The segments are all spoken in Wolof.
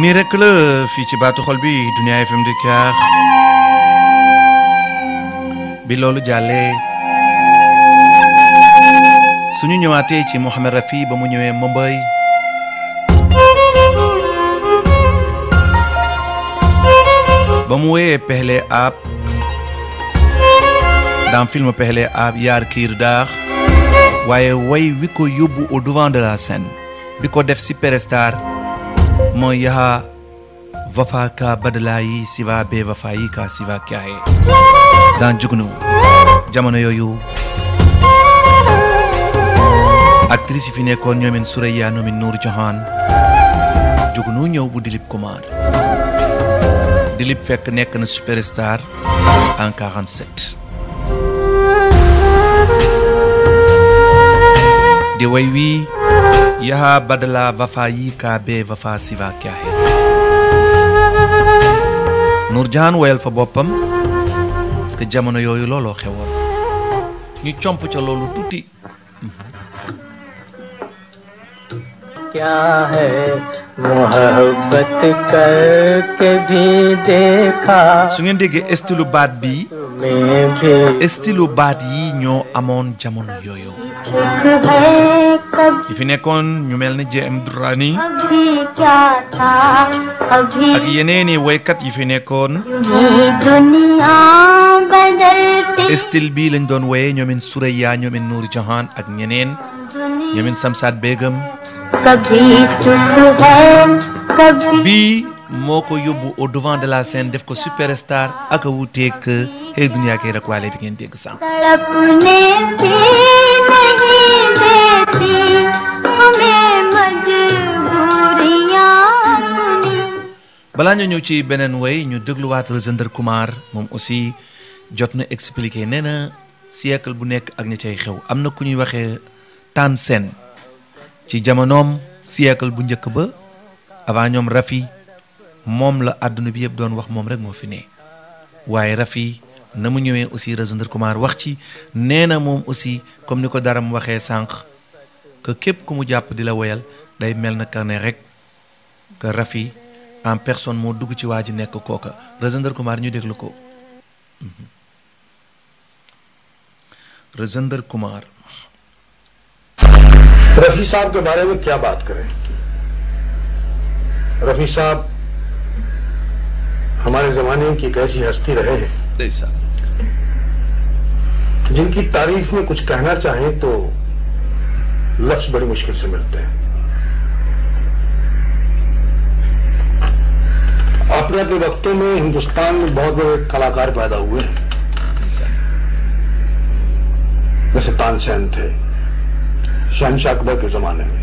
nii rek la fii ci baatu xol bi Dunia FM di kaax bi loolu jàllee suñu ñëwaatee ci Mohamed Rafi ba mu ñëwee Mumbai ba mu woyee Pehle Aap dans film Pehle Aap Yaar Kirdaax waaye way wi ko yóbbu au devant de la scène bi ko def superstar mooy yaha Wafa ka badalayi siva be wafa yi ka siva kya hai dans Jugnu jamono yooyu actrice yi fi nekkoon ñoomin Suraya ñoomin Noor Jahan Jugnu ñëw bu Dilip Kumar Dilip fekk nekk na superstar en 47 di way wi yaha badala wafa yi ka be wafa siva kya hai Noor Jahan wayal fa boppam parce que jamono yooyu looloo xewoon ñu comp ca loolu tuuti क्या है मोहब्बत करके भी देखा su ngeen déggee estilu baat bi estilu baat yi ñoo amoon jamono yooyu yi fi nekkoon ñu mel ni JM Durrani ak yeneeni waykat yi fi nekkoon estil bi lañ doon woyee ñoomin Suraya ñoomin Noor Jahan ak ñeneen ñoomin Samsat Begum bii moo ko yóbbu au devant de la scène def ko superstar ak a wuuteeg Hey Dunia kay rek waale bi ngeen dégg sànq balaa ñu ñëw ci beneen way ñu dégluwaat Rajinder Kumar moom aussi jot na expliqué nee na siècle bu nekk ak ña cay xew am na ku ñuy waxee Tansen ci jamonoom siècle bu njëkk ba avant ñoom Rafi moom la àdduna bi yëpp doon wax moom rek moo fi ne waaye Rafi na mu ñëwee aussi Rajinder Kumar wax ci nee na moom aussi comme ni ko daram waxee sànq que képp ku mu jàpp di la woyal day mel na ka ne rek que Rafi en personne moo dugg ci waa ji nekk kooka Rajinder Kumar ñu déglu ko Rajinder Kumar Rafi साहब के बारे में क्या बात करें रफी साहब हमारे जमाने की एक ऐसी हस्ती रहे हैं जिनकी तारीफ में कुछ कहना चाहें तो लफ्ज बड़ी मुश्किल से मिलते हैं अपने अपने वक्तों में हिंदुस्तान में बहुत बड़े कलाकार पैदा हुए हैं जैसे तानसेन थे शहनशाह अकबर के जमाने में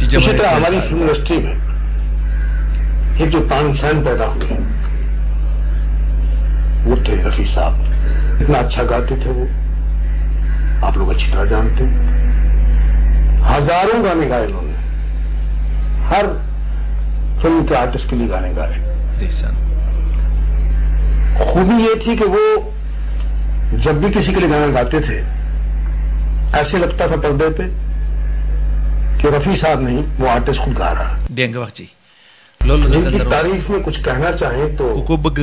इसी तरह हमारी फिल्म इंडस्ट्री में एक जो तानसेन पैदा हुए वो थे रफी साहब इतना अच्छा गाते थे वो आप लोग अच्छी तरह जानते हैं हजारों गाने गाए उन्होंने हर फिल्म के आर्टिस्ट के लिए गाने गाए खूबी ये थी कि वो जब भी किसी के लिए गाना गाते थे ऐसे लगता था पर्दे पे कि रफी साहब नहीं वो आर्टिस्ट खुद गा रहा है dégg nga wax ci loolu जिनकी तारीफ में कुछ कहना चाहें तो ku ko bëgg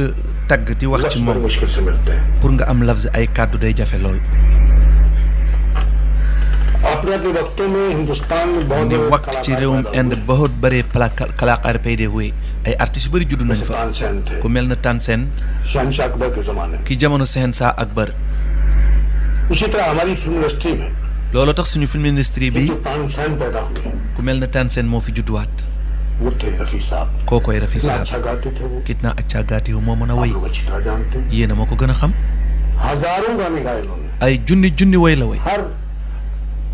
tagg di wax ci moom मुश्किल से मिलते हैं pour nga am lafz ay kàddu day jafe lool अपने अपने वक्तों में हिंदुस्तान में बहुत ni waqt ci réewum Inde बहुत bëree kalaakaar payde huwe ay artistes yu bëri juddu nañ fa ku mel na Tansen शहनशाह अकबर के जमाने में ki jamono Shahenshaah Akbar उसी तरह हमारी फिल्म इंडस्ट्री में loolu tax suñu film industrie bi जो तानसेन पैदा हुए ku mel na Tansen moo fi judduwaat वो थे रफी साहब kookoy Rafi इतना Saab अच्छा गाते थे वो kitna अच्छा gaati wu moo mën a आप way लोग अच्छी तरह जानते हैं yéena moo ko gën a xam हजारों गाने गाए उन्होंने ay junni way la way हर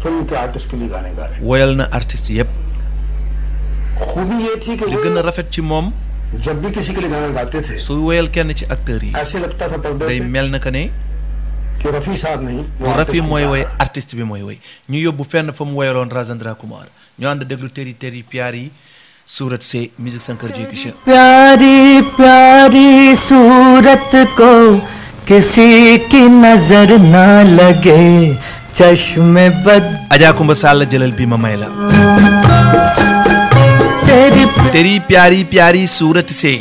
फिल्म के आर्टिस्ट के लिए गाने गाए woyal na artiste yépp खूबी ये थी कि li gën a rafet ci moom जब भी किसी के लिए गाना गाते थे su woyal kenn ci acteurs yi ऐसे लगता था पर्दे day पे mel na que ne कि रफी साहब नहीं bu Rafi mooy way artiste bi mooy way ñu yóbbu fenn fa mu woyaloon Rajinder Kumar ñu ànd déglu Teri Teri Pyari सूरत से म्यूजिक शंकर जी की प्यारी प्यारी सूरत को किसी की नजर ना लगे चश्मे बद Adja Kumba Sall jëlal bi ma may la तेरी प्यारी प्यारी सूरत से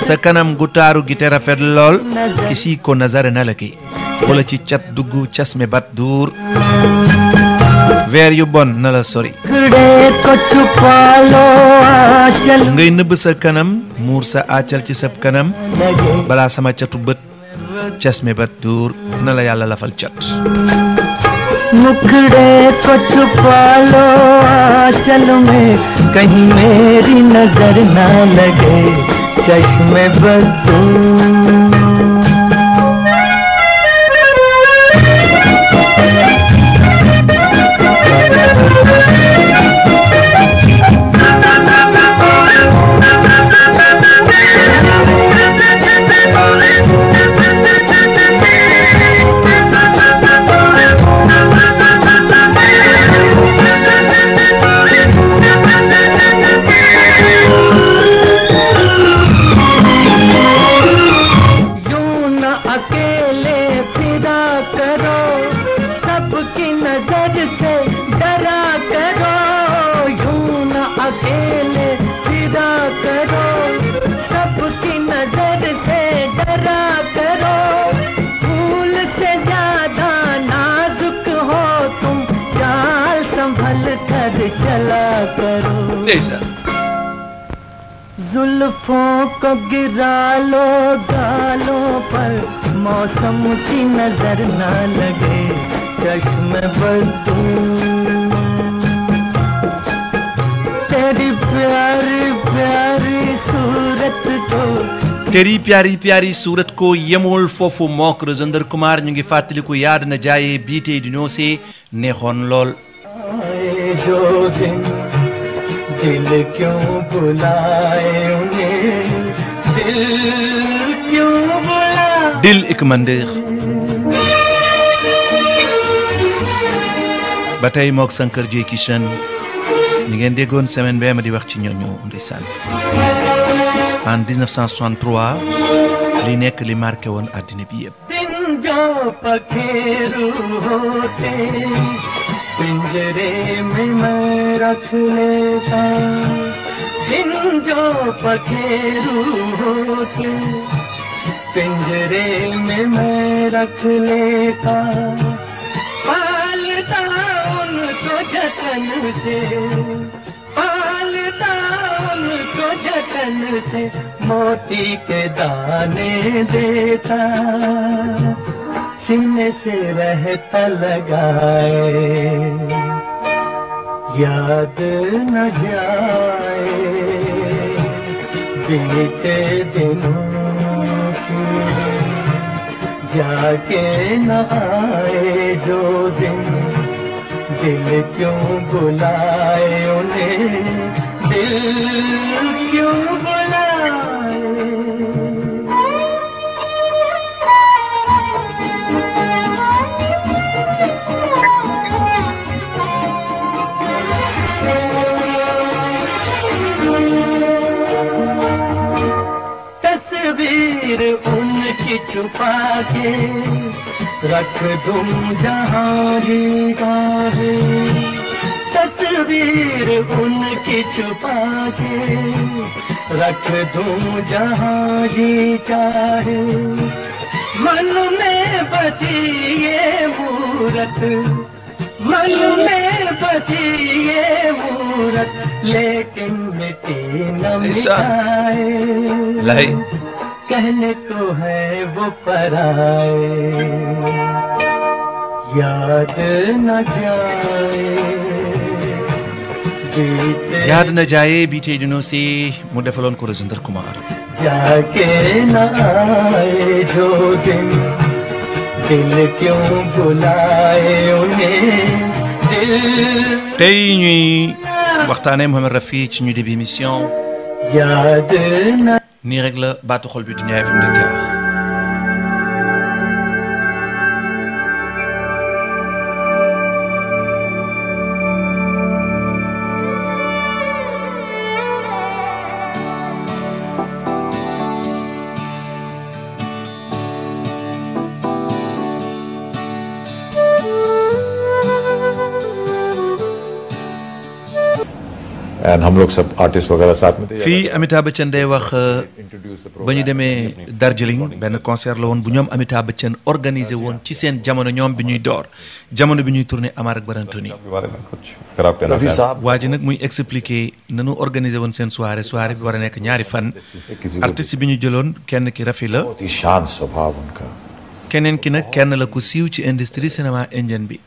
सकनम गुटारू गिटे रफet lool किसी को नजर न लगे wala ci cat duggu chasme bat dur weer yu bon na la sori ngay neub sa kanam mur sa accal ci sab kanam bala sama catu beut chasme bat dur na la yalla lafal cat मुखड़े को छुपा लो आंचल में कहीं मेरी नजर ना लगे चश्मे बदू जुल्फों को गिरा लो गालों पर मौसम की नजर ना लगे चश्मे बदू तेरी प्यारी प्यारी सूरत को तेरी प्यारी प्यारी सूरत को yemul fofu mok Rajinder Kumar ñu ngi fatali ko yaad na jaaye biite di noose neexon lol जो दिल क्यों बुलाए उन्हें दिल क्यों बुलाए दिल एक मंदिर batay mok Sankar J Kishan ñi ngeen déggoon semaine bee ma di wax ci ñooñu ndeysaan en 1963 li nekk li marqué woon àddina bi yëpp दिन जो पखेरू होते पिंजरे में मैं रख लेता दिन जो पखेरू होते पिंजरे में मैं रख लेता पालता उनको जतन से पालता उनको जतन से मोती के दाने देता सीने से रहता लगाए याद न जाए बीते दिनों की जाके न आए जो दिन दिल क्यों बुलाए उन्हें दिल क्यों बुलाए तस्वीर उनकी छुपा के रख दूं जहाँ जी चाहे तस्वीर उनकी छुपा के रख दूं जहाँ जी चाहे मन में बसी ये मूरत मन में बसी ये मूरत लेकिन मिटी न मिटाए कहने को है वो पराए याद न जाए याद न जाए बीते दिनों से mu defaloon ko Rajinder Kumar जाके न आए जो दिन दिल क्यों बुलाए उन्हें दिल tey ñuy waxtaane Mohamed Rafi ci ñu début émission याद न nii rek la baatu xol bi Dunia FM Dakar and हम लोग सब artistes वगैरह साथ में थे. fii Amitabh Bachchan day wax ba ñu demee Darjeeling benn concert la woon bu ñoom Amitabh Bachchan organisé woon ci seen jamono ñoom bi ñuy door jamono bi ñuy tourné Amar ak Barantoni. Rafi साहब waa ji nag muy expliquer nanu organisé woon seen soirée bi war a nekk ñaari fan artiste bi ñu jëloon kenn ki Rafi la बहुत ही शांत स्वभाव उनका. keneen ki nag kenn la ku siiw ci industrie cinéma indien bi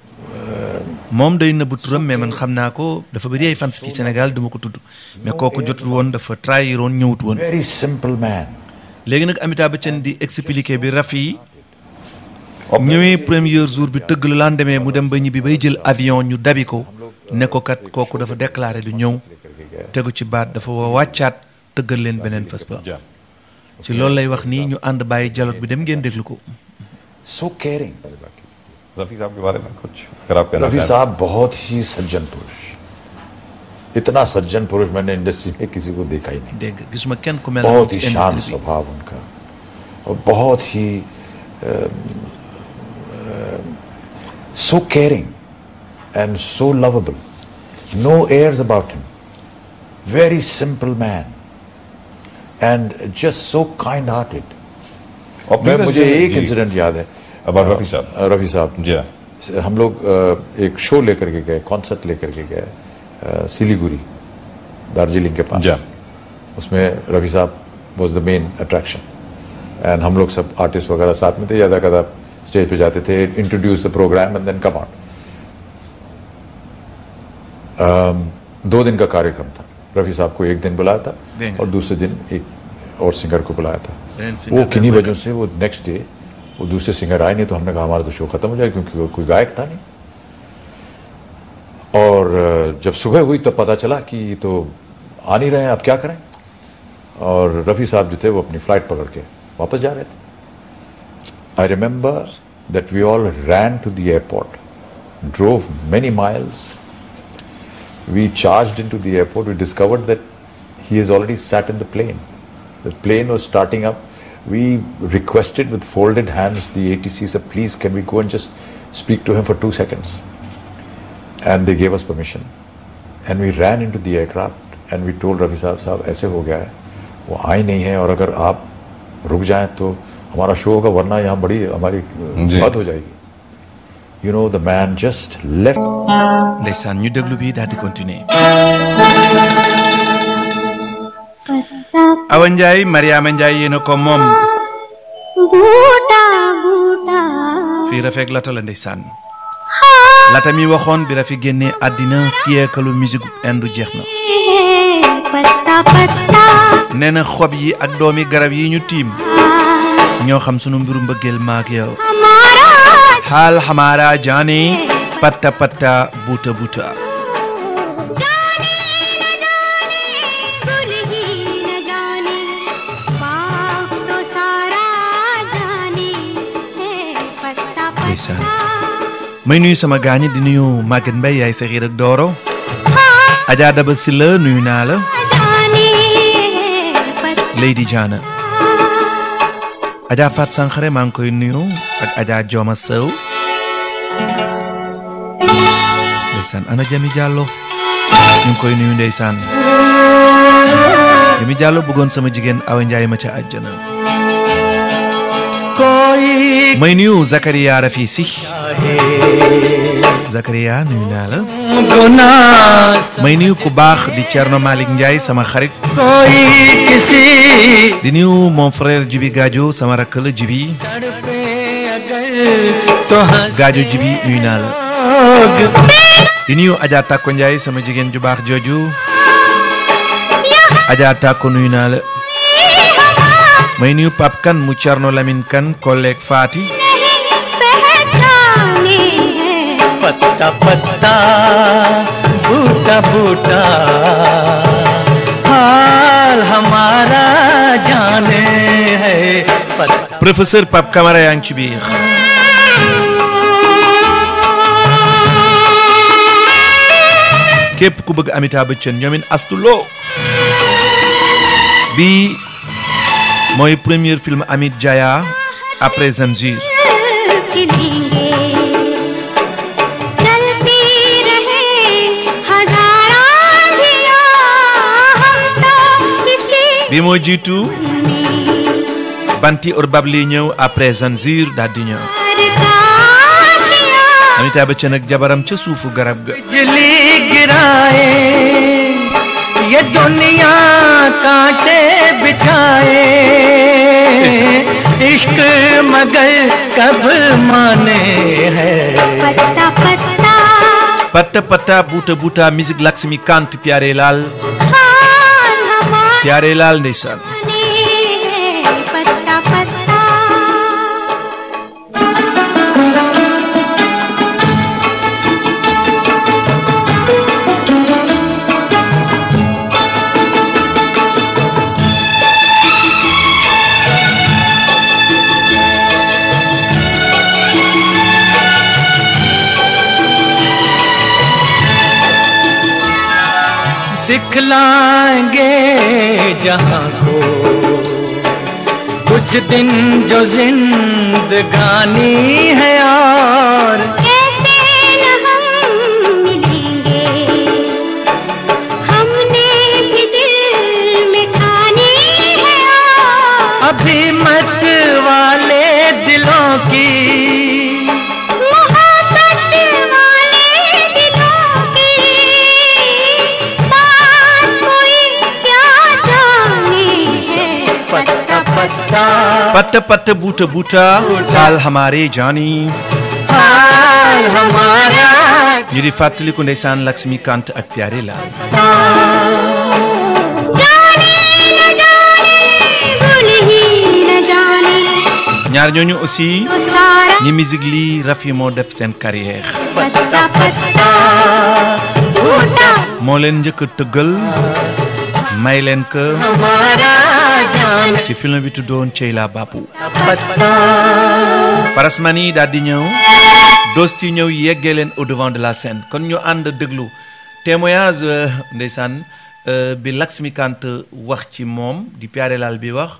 moom day nëbbu turam mais man xam naa ko dafa bëri ay fans fii Sénégal duma ko tudd mais kooku jotul woon dafa trahir woon ñëwut woon. very simple man. léegi nag Amitabh Bachchan di expliquer bi Rafi ñëwee premier jour bi tëgg la lendemain mu dem ba ñibbi bay jël avion ñu dabi ko ne ko kat kooku dafa déclaré du ñëw tegu ci baat dafa wàccaat tëggal leen beneen fas ba ci loolu lay wax nii ñu ànd bàyyi dialogue bi dem ngeen déglu ko. so caring. Rafi साहब के बारे में कुछ अगर आप कहना रफी चाहें। साहब बहुत ही सज्जन पुरुष. इतना सज्जन पुरुष मैंने इंडस्ट्री में किसी को देखा ही नहीं. dégg nga gisuma kenn ku mel बहुत ही ci शांत industrie bi. स्वभाव उनका और बहुत ही so caring and so lovable. No airs about him. Very simple man and just so kind-hearted. मैं मुझे एक इंसिडेंट याद है About रफी साहब। रफी साहब जी हाँ। हम लोग एक शो लेकर के गए, कॉन्सर्ट लेकर के गए सिलीगुड़ी दार्जिलिंग के पास. उसमें रफी साहब was the main attraction and हम लोग सब आर्टिस्ट वगैरह साथ में थे. ज़्यादा कदा स्टेज पे जाते थे, introduce the program and then come out. 2 दिन का कार्यक्रम था. रफी साहब को एक दिन बुलाया था और दूसरे दिन एक और सिंगर को बुलाया था. वो किन्हीं वजहों से वो नेक्स्ट डे वो दूसरे सिंगर आए नहीं, तो हमने कहा हमारा तो शो खत्म हो जाएगा क्योंकि कोई गायक था नहीं. और जब सुबह हुई तब पता चला कि तो आ नहीं रहे हैं, अब क्या करें. और रफ़ी साहब जो थे वो अपनी फ्लाइट पकड़ के वापस जा रहे थे. I remember that we all ran to the airport, drove many miles. We charged into the airport. We discovered that he has already sat in the plane. The plane was starting up. We requested with folded hands the ATC, said, please can we go and just speak to him for 2 seconds? And they gave us permission. And we ran into the aircraft and we told Rafi साहब ऐसे हो गया है, वो आए नहीं है और अगर आप रुक जाएं तो हमारा शो होगा, वरना यहाँ बड़ी हमारी बात हो जाएगी. You know, the man just left. ndeysaan ñu déglu bi daal di continuer. Awa Ndiaye Mariama Ndiaye yéena ko moom fii Rafek Lata la ndeysaan. Lata mi waxoon bi Rafi génnee àddina siècle musique indu jeex na. nee na xob yi ak doomi garab yi ñu tiim ñoo xam sunu mbiru mbëggeel maak yow. xaal xamaara jaani patta patta buuta buuta. may nuyu sama gaañi di nuyu Maguette Mbaye yaay Saxiir ak Dooro. Adja Daba Silla nuyu naa la. Lady Diana. Adja Fat Sankhare maa ngi koy nuyu ak Adja Joma Sow. ndeysaan ana Jami Diallo ñu ngi koy nuyu ndeysaan. Jami Diallo bëggoon sama jigéen Awa Ndiaye ma ca àjjana. may nuyu Zakaria Rafi Si. Zakaria nuyu naa la. may nuyu ku baax di Thierno Malick Ndiaye sama xarit. di nuyu mon frère Djibi Gadio sama rakk la Djibi. Gadio Djibi nuyu naa la. di nuyu Adja Tako Ndiaye sama jigéen ju baax jooju. Adja Tako nuyu naa la. may nuyu Pape Kane mu Thierno Lamine Kane collègue Fati. पत्ता पत्ता बूटा बूटा हाल हमारा जाने है. Professeur Pape Camara yaa ngi ci biir. képp ku bëgg Amitabh Bachchan ñoomin Astulo. bii mooy premier film Amit Jaya après Zanjir. bi moo jiitu Banti or Babli ñëw après Zanzir daal di ñëw Amitabh Bachchan ak jabaram ca suufu garab ga बिजली गिराए ये दुनिया कांटे बिछाए इश्क मगर कब माने है पत्ता पत्ता Patta Patta Buta Buta musique Laxmi Kant Pyare Lal हाल हमारे Pyare Lal ndeysaan है पत्ता पत्ता दिखलाएंगे जहां को कुछ दिन जो जिंदगानी है और कैसे न हम मिलेंगे हमने भी दिल में ठानी है अभी मत वाले दिलों की मोहब्बत वाले दिलों की बात कोई क्या जाने है पत्ता पत्ता Patta Patta Buta Buta Haal Hamare Jani हाल हमारा ñu di fàttaliku ndeysaan Laxmi Kant ak Pyare Lal जाने न जाने भूल ही न जाने ñaar ñooñu aussi तो सारा ñi musique lii Rafi moo def seen carrière पत्ता पत्ता टूटा moo leen njëkk a tëggal may leen ko हमारा जान ci film bi tuddoon Ceyla Babu पत्ता Parasmani daal di ñëw Dosti ñëw yeggee leen au devant de la scène kon ñu ànd déglu témoignage ndeysaan bi Laxmi Kant wax ci moom di Pyare Lal bi wax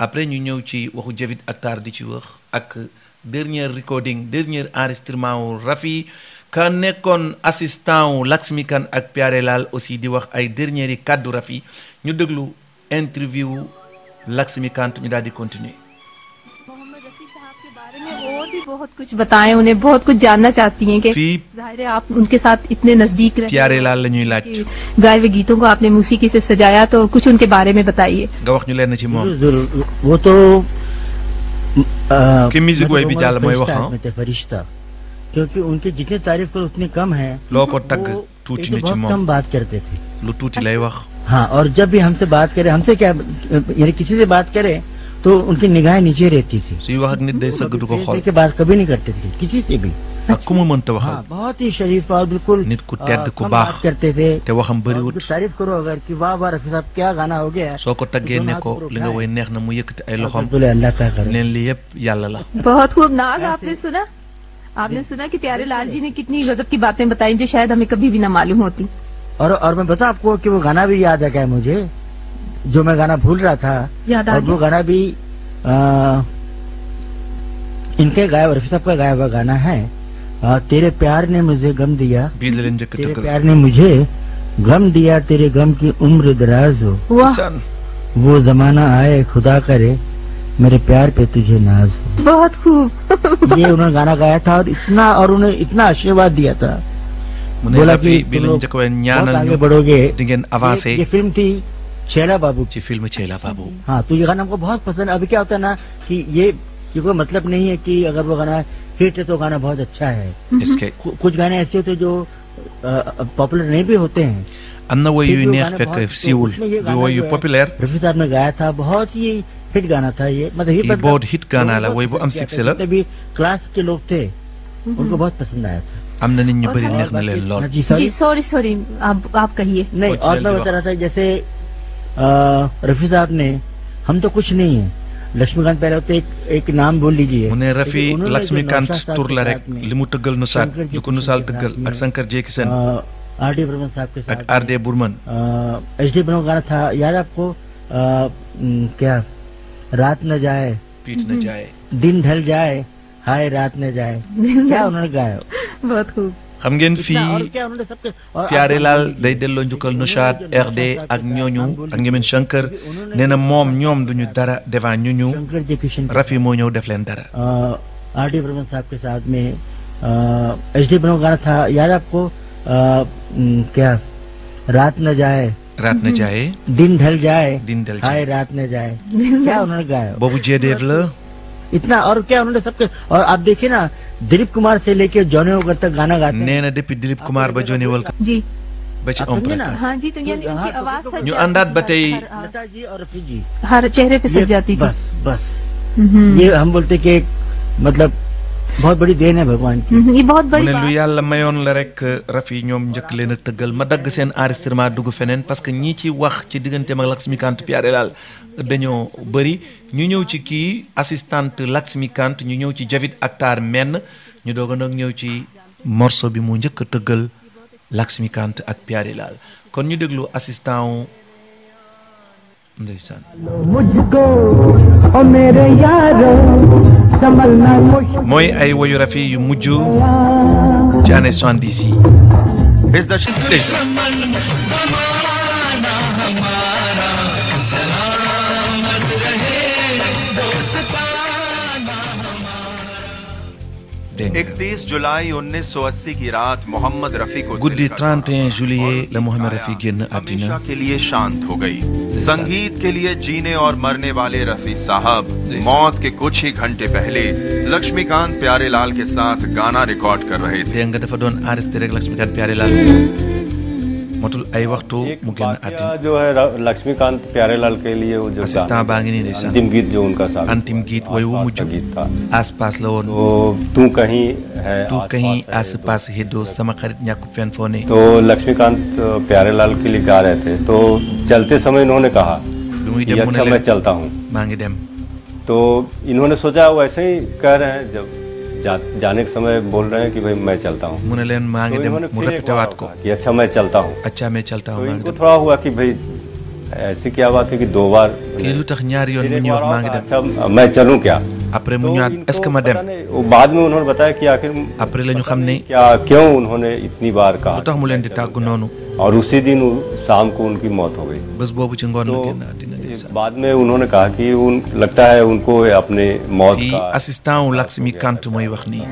après ñu ñëw ci waxu Javid Akhtar di ci wax ak dernier recording dernier enregistrement wu Rafi ka nekkoon assistant wu Laxmi Kant ak Pyare Lal aussi di wax ay dernier yi kàddu Rafi ñu déglu interview Laxmi Kant ñu daal di continuer Mohammad रफी साहब के बारे में और भी बहुत कुछ बताएं उन्हें बहुत कुछ जानना चाहती हैं कि fii जाहिर है आप उनके साथ इतने नजदीक रहे Pyare Lal la ñuy laaj कि गाए हुए गीतों को आपने मूसीकी से सजाया तो कुछ उनके बारे में बताइए nga wax ñu leen ci moom जरूर वो तो कि musique way bi jàll mooy wax फरिश्ता क्योंकि उनके जितने तारीफ करो उतने कम है loo ko tagg वो tuuti एक na तो ci बहुत moom कम बात करते थे lu tuuti lay wax हाँ और जब भी हमसे बात करे हमसे क्या यानी किसी से बात करे तो उनकी निगाहें नीचे रहती थी suy wax ak nit day sëgg du ko xool के बात कभी नहीं करते थे किसी से भी ak ku mu mënta waxal हाँ बहुत ही शरीफ और बिल्कुल nit ku tedd ku कम baax बात करते थे te waxam और bëriwut उनकी तारीफ करो अगर कि वाह वाह रफी साहब क्या गाना हो गया soo ko taggee ne ko li nga woy neex na mu yëkkati ay loxoom अल्लाह का करे leen li yëpp yàlla la बहुत खूब नाज आपने सुना कि प्यारे लाल जी ने कितनी गजब की बातें बताई जो शायद हमें कभी भी ना मालूम होती और मैं बताऊं आपको कि वो गाना भी याद है क्या मुझे जो मैं गाना भूल रहा था याद आ और वो गया गाना भी इनके गाया हुआ रफी साहब का गाया हुआ गाना है तेरे प्यार ने मुझे गम दिया bii la leen njëkk तेरे tëggal प्यार ने मुझे गम दिया तेरे गम की उम्र दराज हो वाह san वो जमाना आए खुदा करे मेरे प्यार पे तुझे नाज हो बहुत खूब ये उन्होंने गाना गाया था और उन्हें इतना आशीर्वाद दिया था mu ne बोला Rafi कि bii तुम la लोग njëkk woy बहुत ñaanal आगे ñu बढ़ोगे di ngeen avancé ये फिल्म थी छैला बाबू की। ci film Ceyla Babu हाँ तो ये गाना हमको बहुत पसंद है। अभी क्या होता है ना कि ये कोई मतलब नहीं है कि अगर वो गाना हिट है तो गाना बहुत अच्छा है। est-ce que कुछ गाने ऐसे होते हैं जो पॉपुलर नहीं भी होते हैं। am na woy फिर yu भी वो neex गाने fekk बहुत- siiwul उसमें ये di गाना woy जो yu है, populaire रफी साहब ने गाया था, बहुत ही हिट गाना था ये, मतलब kii बहुत hit गाना la woy bu am succès la जितने भी क्लास के लोग थे उनको बहुत पसंद आया था। am na nit ñu bëri neex na leen lool हाँ जी जी सॉरी सॉरी आप कहिए नहीं कुछ और जल्दी मैं बता रहा था जैसे रफी साहब ने हम तो कुछ नहीं है लक्ष्मीकांत पहले होते एक नाम बोल लीजिए mu ne Rafi लेकिन उन्होंने जो Laxmikant नौशाद साहब tur के la rek साथ में, li mu tëggal nu saat Shankar ju ko nu saal tëggal के ak साथ Sankar Jeki Sen में, R.D. बर्मन साहब के ak साथ R.D. Burman HD. बर्मन गाना था याद है आपको क्या रात न जाए पीट न जाए दिन ढल जाए हाय रात न जाए क्या उन्होंने गाया बहुत खूब xam ngeen और fii क्या उन्होंने सबके और Piare Lal day delloo njukkal Noushad RD ak ñooñu ak ñemeen Shankar nee na moom ñoom duñu dara devant ñu Shankar ji Kishan Rafi moo ñëw def leen dara R D Burman साहब के साथ में एच डी बर्मन गाना था याद आपको क्या रात न जाए raat na jaaye दिन ढल जाए दिन ढल हाय जाए रात न जाए क्या उन्होंने गाया boobu jeedeef la इतना और क्या उन्होंने सबके और आप देखिए ना दिलीप कुमार से लेके जॉनी वोकर तक गाना गाते हैं nee na depuis Dilip Kumar ba Johnny Walker जी ba ci आप Om समझे ना? Prakash हाँ जी तो यानी उनकी आवाज सज ñu जाती àndaat ba tey लता जी और रफी जी हर चेहरे पे सज जाती थी बस बस ये हम बोलते कि एक मतलब बहुत बड़ी देन है भगवान की ये बहुत mu बड़ी ne lu बात yàlla mayoon la rek Rafi ñoom njëkk leen a tëggal ma dagg seen enregistrement dugg feneen parce que ñi ci wax ci digganteem ak Laxmikant Piare Lal dañoo bëri ñu ñëw ci kii assistante Laxmikant ñu ñëw ci Javid Akhtar menn ñu doog a nag ñëw ci morceau bi mu njëkk a tëggal Laxmikant ak Piare Lal kon ñu déglu assistant wu ndeysaan मुझको ओ मेरे यारो संभलना मुश्किल mooy ay woyu Rafi yu mujj ci année 70 yi इस दशक ndeysaan dégg nga 31 जुलाई 1980 की रात मोहम्मद रफी को guddi दिल का 31 juillet la Mohamed Rafi génn àddina हमेशा के लिए शांत हो गई। संगीत के लिए जीने और मरने वाले रफी साहब मौत के कुछ ही घंटे पहले लक्ष्मीकांत प्यारे लाल के साथ गाना रिकॉर्ड कर रहे थे। dégg nga dafa doon enregistré rek Laxmikant Piare Lal matul ay waxtu एक mu génn वाकया àddina जो है लक्ष्मीकांत प्यारेलाल के लिए वो जो assistant baa ngi nii ndeysaan अंतिम गीत जो उनका साबित antim git woy wu आसपास mujj का गीत था aspas la woon तो तू कहीं है tu आसपास kahi है, aspas heddo sama xarit ñàkkut fenn foo ne तो लक्ष्मीकांत प्यारेलाल के लिए गा रहे थे तो चलते समय इन्होंने कहा bi muy कि dem mu अच्छा ne मैं leen चलता हूँ maa ngi dem तो इन्होंने सोचा वैसे ही कह रहे हैं जब जाने के समय बोल रहे हैं कि भाई मैं चलता हूँ mu ne leen maa तो ngi dem इन्होंने mu फिर एक répété बार waat ko कहा कि अच्छा मैं चलता हूँ acca mais calta तो maa ngi इनको dem थोड़ा हुआ कि भाई ऐसी क्या बात है कि दो बार kii lu tax ñaari yoon फिर mu एक ñuy बार wax maa और ngi कहा, dem अच्छा मैं चलूं क्या après mu तो ñëwaat इनको est-ce que ma पता dem नहीं, वो बाद में उन्होंने बताया कि आखिर après la ñu xam ne क्या क्यों उन्होंने इतनी बार कहा lu tax mu leen di tàggu noonu और उसी दिन शाम को उनकी मौत हो गई bés boobu ci ngoon la तो génn àddina ndeysaan बाद में उन्होंने कहा कि उन लगता है उनको अपने मौत fii का assistant wu Laxmikant mooy wax nii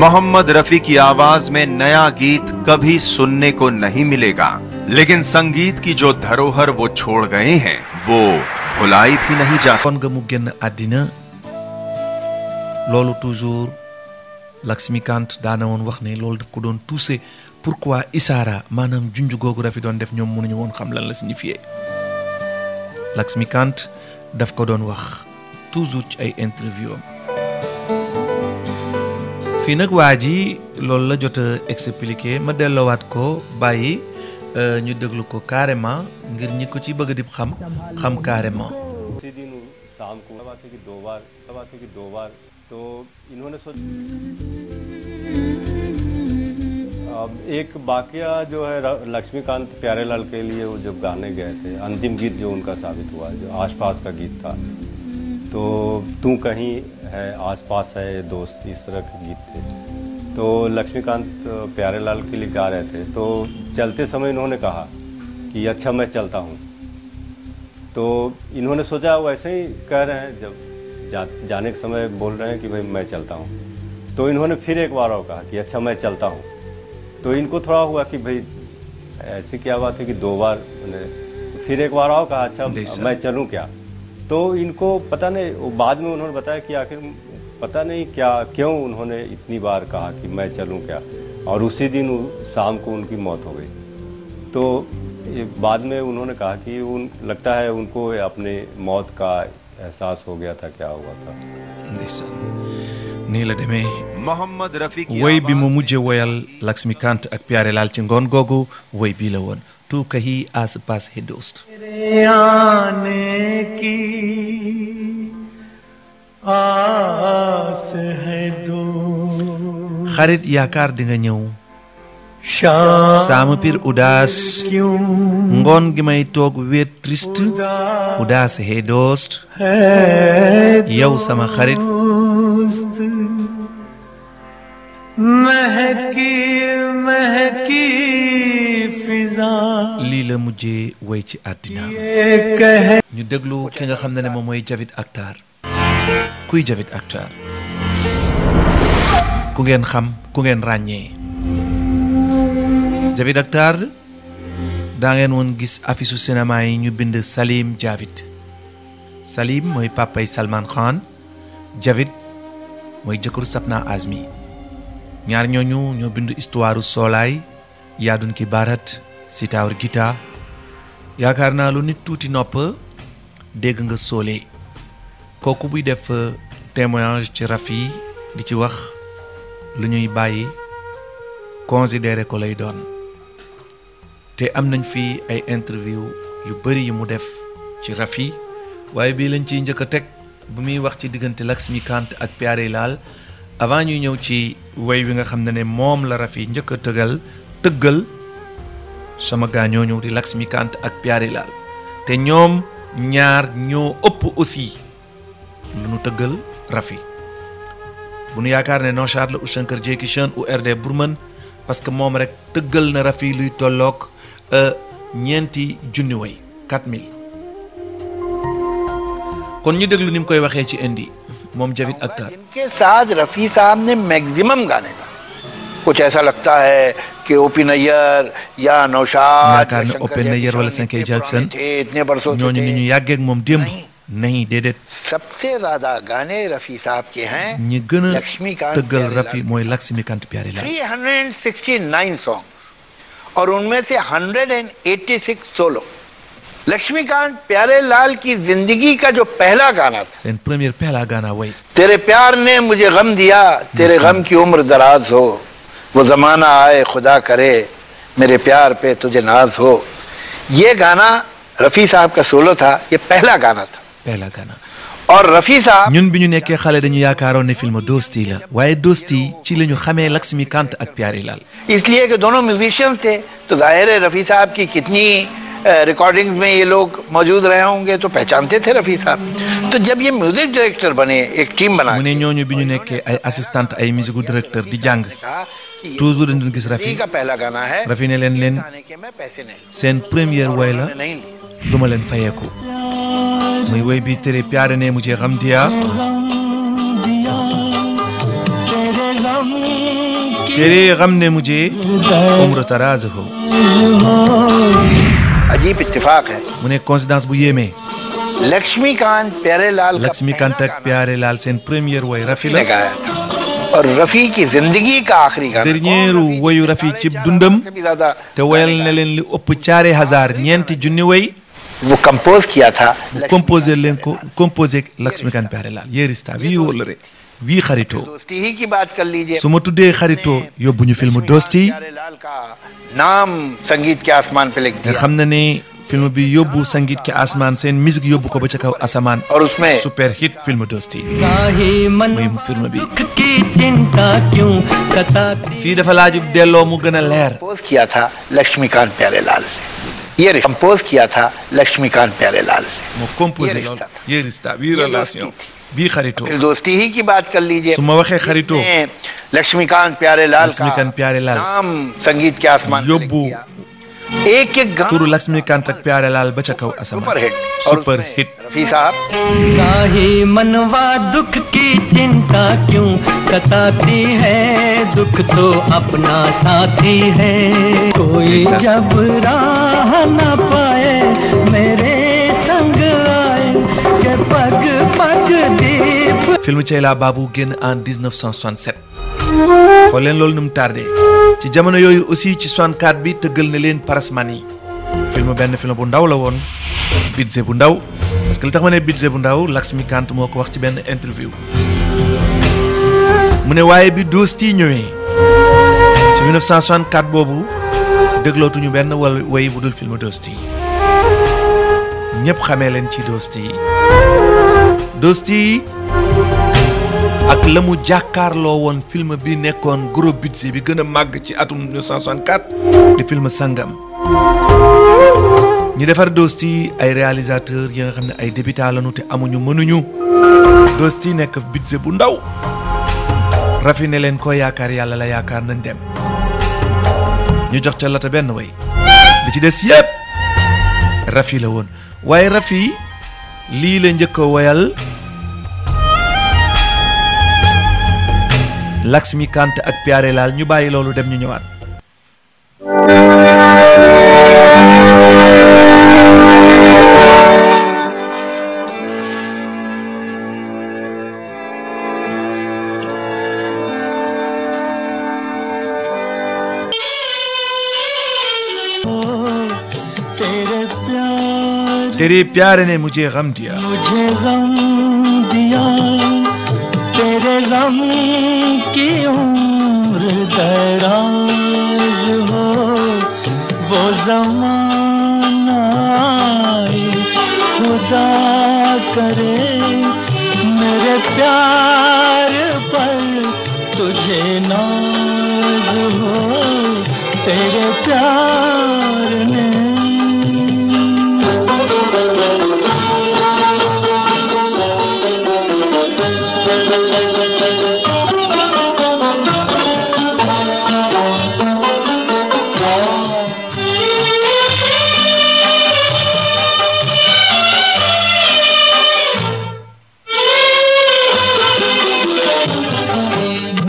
Mohammad रफी की आवाज में नया गीत कभी सुनने को नहीं मिलेगा, लेकिन संगीत की जो धरोहर वो छोड़ गए हैं वो भुलाई भी नहीं जा kon nga mu génn àddina loolu toujours Laxmikant daana woon wax ne loolu daf ko doon touché pourquoi isaara maanaam junj googu Rafi doon def ñoom mënuñu woon xam lan la signifié Laxmikant daf ko doon wax toujours ci ay interview am fii nag waa ji loolu la jot a expliqué ma delloowaat ko bàyyi ñu déglu ko carrément ngir ñi ko ci bëgg di xam carrément उसी दिन शाम को तब आते कि दो बार तो इन्होंने अब एक वाकया जो है लक्ष्मीकांत प्यारेलाल के लिए वो जब गाने गए थे अंतिम गीत जो उनका साबित हुआ जो आसपास का गीत था तो तू कहीं है आसपास है दोस्त इस तरह के गीत थे तो लक्ष्मीकांत प्यारेलाल के लिए गा रहे थे तो चलते समय इन्होंने कहा कि अच्छा मैं चलता हूँ तो इन्होंने सोचा वैसे ही कह रहे हैं जब जाने के समय बोल रहे हैं कि भाई मैं चलता हूँ तो इन्होंने फिर एक बार और कहा कि अच्छा मैं चलता हूँ तो इनको थोड़ा हुआ कि भाई ऐसी क्या बात है कि दो बार तो फिर एक बार और कहा अच्छा मैं चलूँ क्या तो इनको पता नहीं वो बाद में उन्होंने बताया कि आखिर पता नहीं क्या क्यों उन्होंने इतनी बार कहा कि मैं चलूँ क्या और उसी दिन शाम को उनकी मौत हो गई तो बाद में उन्होंने कहा कि लगता है उनको अपने मौत का एहसास हो गया था क्या हुआ था nii la demee मोहम्मद रफी की woy bi mu mujje woyal Laxmikant ak Piarelal ci ngoon googu woy bii la woon tout kahi as pass hedost आने की आस है दो xarit yaakaar di nga ñëw sama pir udaas ngoon gi may toog wéet triste udaas hedost yow sama xarit महकी महकी फिजा lii la mujjee way ci àddina ñu déglu ki nga xam ne moom mooy Javed Akhtar. kuy Javed Akhtar ku ngeen xam ku ngeen ràññee. Javed Akhtar daa ngeen woon gis affiche cinéma yi ñu bind Salim Javed. Salim mooy papay Salman Khan, Javed mooy jëkkëru Sapna Azmi. ñaar ñooñu ñoo bind histoire Soolaay Yaadun ki Bharat Sitaawar Gita. yaakaar naa lu nit tuuti nopp dégg nga Soole kooku buy def témoignage ci Rafi di ci wax lu ñuy bàyyi considéré ko lay doon. te am nañ fi ay interview yu bari yu mu def ci Rafi waaye bii lañ ciy njëkk a teg bu muy wax ci diggante Laxmikant ak Pyare Lal avant ñuy ñëw ci way wi nga xam ne moom la Rafi njëkk a tëggal sama gaa ñoo ñëw di Laxmikant ak Pyare Lal te ñoom ñaar ñoo ëpp aussi lu nu tëggal Rafi bu nu yaakaar ne Naushad la ou Shankar Jaikishan ou R.D. Burman parce que moom rek tëggal na Rafi luy tolloog ñeenti junni way 4000 kon ñu déglu ni mu koy waxee ci indi मोम जावेद अख्तर इनके साथ रफी साहब ने मैक्सिमम गाने गा कुछ ऐसा लगता है कि ओपी नैयर या Naushad yaakaar ne Open Nayer wala Sankey Jackson इतने बरसों ñooñu ni ñu yàggee ak moom démb नहीं déedéet सबसे ज्यादा गाने रफी साहब के हैं ñi gën a tëggal Rafi mooy Laxmikant Pyare Lal 369 सॉन्ग और उनमें से 186 सोलो लक्ष्मीकांत प्यारे लाल की जिंदगी का जो पहला गाना था c'est un premier पहला गाना वही तेरे प्यार ने मुझे गम दिया तेरे गम की उम्र दराज हो वो जमाना आए खुदा करे मेरे प्यार पे तुझे नाज हो ये गाना रफी साहब का सोलो था ये पहला गाना था और रफी साहब ñun bi ñu nekkee xale dañu yaakaaroon ne film Dosti la waaye Dosti ci lañu xamee Laxmikant ak Pyare Lal इसलिए कि दोनों म्यूजिशियन थे तो जाहिर है रफी साहब की कितनी रिकॉर्डिंग्स में ये लोग मौजूद रहे होंगे तो पहचानते थे रफी साहब तो जब ये म्यूजिक डायरेक्टर बने एक टीम बना mu ne ñooñu bi ñu nekkee ay assistant ay musique directeur di jàng toujours dañu gis Rafi का पहला गाना है Rafi ne leen seen première way la duma leen fayeeku muy way bi tere प्यार ने मुझे गम दिया तेरे गम ने मुझे उम्र दराज हो अजीब इत्तेफाक है mu ne coïncidence bu yéeme Laxmikant प्यारे लाल Laxmikant ak Pyare Lal seen première way Rafi la गाया था और रफी की जिंदगी का आखिरी गाना dernier wayu Rafi ci dundam te wayal na leen li ëpp 4000 ñeenti junni way वो कंपोज किया था mu composé leen ko composé Laxmikant Pyare Lal yérista bii wóllare bii xaritoo दोस्ती ही की बात कर लीजिए su ma tuddee xaritoo yóbbu ñu film Dosti लाल का नाम संगीत के आसमान पे लिख nga दिया xam na ne film bi yóbbu Sangeet ke Asmaan seen musique yóbbu ko ba ca kaw asamaan और उसमें super hit film Dosti muy film bi fii dafa laajub delloo mu gën a leer compose किया था लक्ष्मीकांत प्यारे लाल ये कंपोज किया था लक्ष्मीकांत प्यारे लाल mu composé lool yérista bii relation bii xaritoo फिर दोस्ती ही की बात कर लीजिए su ma waxee xaritoo Laxmikant प्यारे लाल Laxmikant Pyare Lal नाम संगीत के आसमान पे लिख yóbbu दिया एक एक गाना turu Laxmikant ak Pyare Lal ba ca kaw asamaan super hit super hit Rafi साहब काहे मनवा दुख की चिंता क्यों सताती है दुख तो अपना साथी है कोई जब राह न पाए मेरे संग आए के पग पग दीप film Ceyla Babou génn en 1967 xool leen loolu nu mu tardé ci jamono yooyu aussi ci 64 bi tëggal na leen Parasmani film benn film bu ndaw la woon budget bu ndaw parce que li tax ma ne budget bu ndaw Laxmikant moo ko wax ci benn interview mu ne waaye bi Dosti ñëwee ci 1964 boobu déglootuñu benn wala way bu dul film Dosti ñëpp xamee leen ci Dosti ak la mu jàkkaarloo woon film bi nekkoon gros budget bi gën a màgg ci atum 1964 di film Sangam ñi defar Dosti ay réalisateur yi nga xam ne ay débutants lañu te amuñu mënuñu Dosti nekk budget bu ndaw Rafi ne leen koo yaakaar yàlla la yaakaar nañ dem ñu jox ca lata benn way li ci des yépp Rafi la woon waaye Rafi lii la njëkk a woyal Laxmikant ak Pyare Lal ñu bàyyi loolu dem ñu ñëwaat तेरे प्यार ने मुझे गम दिया तेरे गम की उम्र दराज हो वो ज़माना आए खुदा करे मेरे प्यार पर तुझे नाज हो तेरे प्यार ने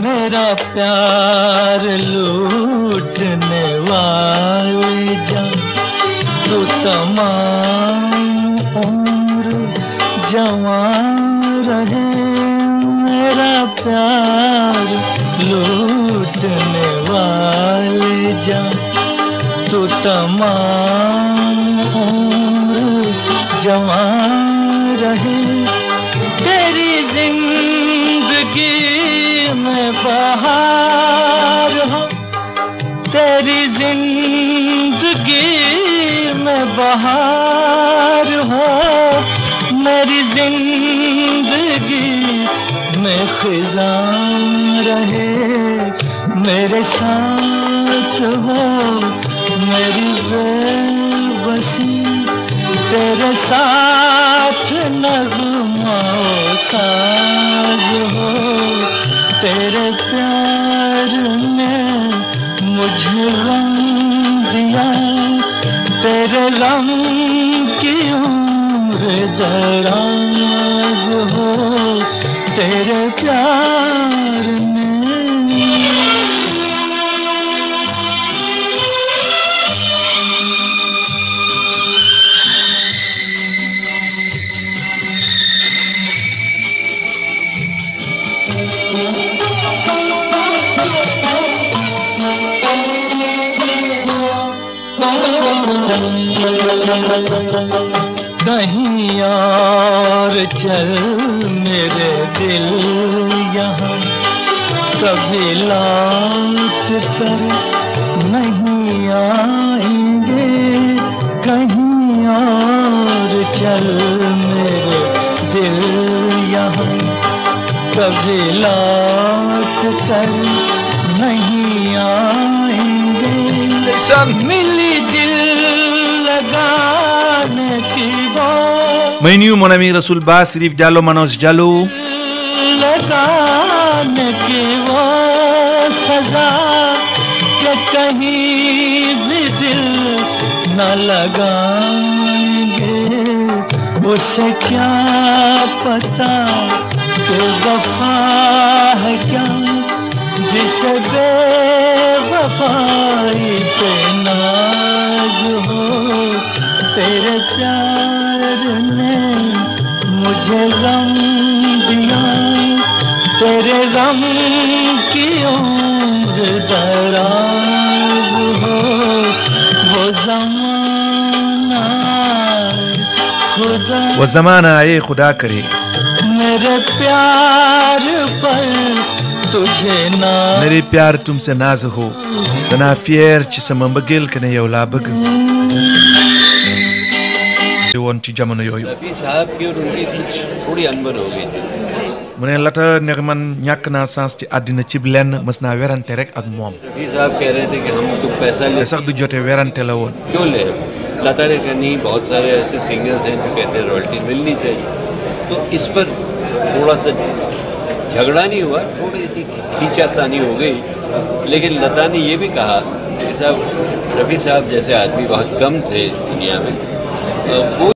मेरा प्यार लूटने वाले जा तू तमाम उम्र जवान रहे मेरा प्यार लूटने वाले जा तू तमाम उम्र जवान रहे तेरी जिंदगी में बहार हो तेरी जिंदगी में बहार हो मेरी जिंदगी में खिज़ां रहे मेरे साथ हो मेरी बेबसी तेरे साथ नगमा साज हो तेरे प्यार ने मुझे गम दिया तेरे गम की उम्र दराज हो तेरे प्यार ने कहीं और चल मेरे दिल यहाँ कभी लौट कर नहीं आएंगे कहीं और चल मेरे दिल यहाँ कभी लौट कर नहीं आएंगे मिली दिल लगाने की may nuyu mon ami Rasoul Ba Sirif Diallo Manoj Diallo लगाने की वो सजा कि कहीं भी दिल न लगाएंगे उसे क्या पता कि वफा है क्या जिसे बेवफाई पे नाज हो तेरे प्यार ने मुझे गम दिया तेरे गम की उम्र दराज हो वो ज़माना खुदा वो ज़माना आए खुदा करे मेरे प्यार पर तुझे ना मेरे प्यार तुमसे नाज हो dana fier ci sama mbëggeel que ne yow laa bëgg woon ci jamono yooyu Rafi साहब की और उनकी कुछ थोड़ी अनबन हो गई थी mu ne lata ne man ñàkk naa sens ci àddina ci lenn mës naa werante rek ak moom Rafi साहब कह रहे थे कि हम तो पैसा ले te sax du jote werante la woon क्यों ले लता ने कहा नहीं बहुत सारे ऐसे सिंगर्स हैं जो कहते हैं रॉयल्टी मिलनी चाहिए तो इस पर थोड़ा सा झगड़ा नहीं हुआ, थोड़ी सी खींचातानी हो गई, लेकिन लता ने ये भी कहा कि साहब रफ़ी साहब जैसे आदमी बहुत कम थे दुनिया में, वो